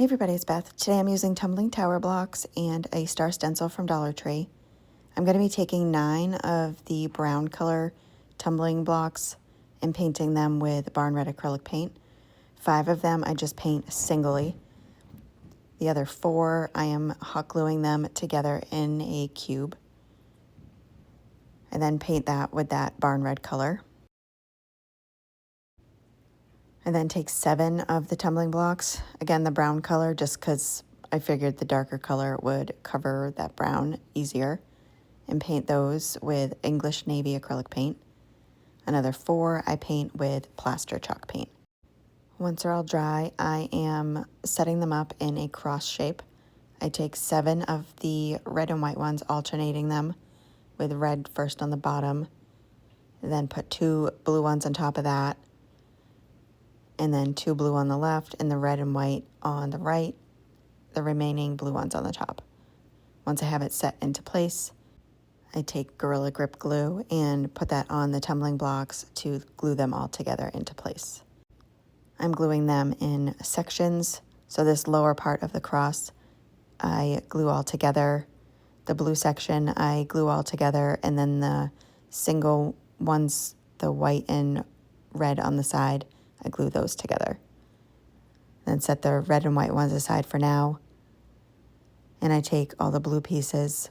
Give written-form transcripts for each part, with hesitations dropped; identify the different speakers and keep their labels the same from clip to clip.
Speaker 1: Hey everybody, it's Beth. Today I'm using Tumbling tower blocks and a star stencil from Dollar Tree. I'm going to be taking 9 of the brown color tumbling blocks and painting them with barn red acrylic paint. 5 of them I just paint singly. The other 4 I am hot gluing them together in a cube. I then paint that with that barn red color. I then take 7 of the tumbling blocks, again the brown color, just because I figured the darker color would cover that brown easier, and paint those with English Navy acrylic paint. Another 4 I paint with Plaster chalk paint. Once they're all dry, I am setting them up in a cross shape. I take 7 of the red and white ones, alternating them with red first on the bottom, then put 2 blue ones on top of that, and then 2 blue on the left and the red and white on the right, the remaining blue ones on the top. Once I have it set into place, I take Gorilla Grip glue and put that on the tumbling blocks to glue them all together into place. I'm gluing them in sections, so this lower part of the cross I glue all together. The blue section I glue all together, and then the single ones, the white and red on the side, I glue those together. Then set the red and white ones aside for now. And I take all the blue pieces,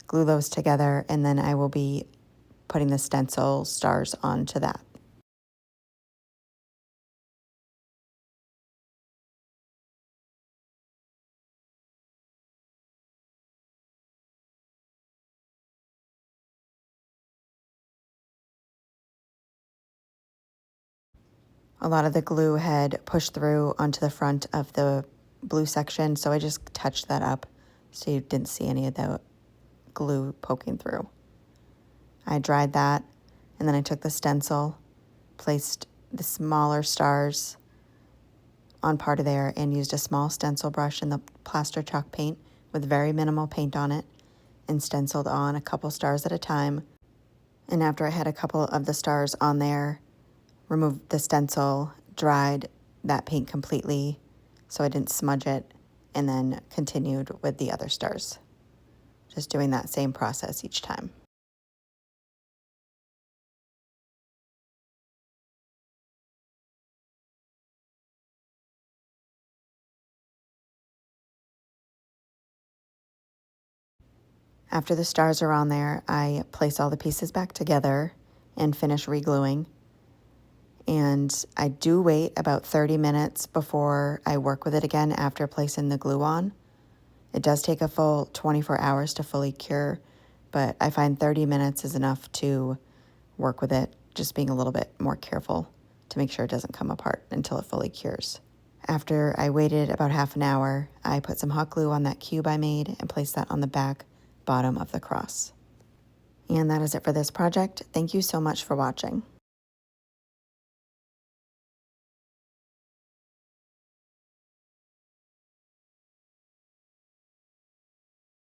Speaker 1: glue those together, and then I will be putting the stencil stars onto that. A lot of the glue had pushed through onto the front of the blue section, so I just touched that up so you didn't see any of the glue poking through. I dried that, and then I took the stencil, placed the smaller stars on part of there, and used a small stencil brush and the Plaster chalk paint with very minimal paint on it, and stenciled on a couple stars at a time. And after I had a couple of the stars on there, removed the stencil, dried that paint completely so I didn't smudge it, and then continued with the other stars. Just doing that same process each time. After the stars are on there, I place all the pieces back together and finish re-gluing. And I do wait about 30 minutes before I work with it again after placing the glue on. It does take a full 24 hours to fully cure, but I find 30 minutes is enough to work with it, just being a little bit more careful to make sure it doesn't come apart until it fully cures. After I waited about half an hour, I put some hot glue on that cube I made and placed that on the back bottom of the cross. And that is it for this project. Thank you so much for watching.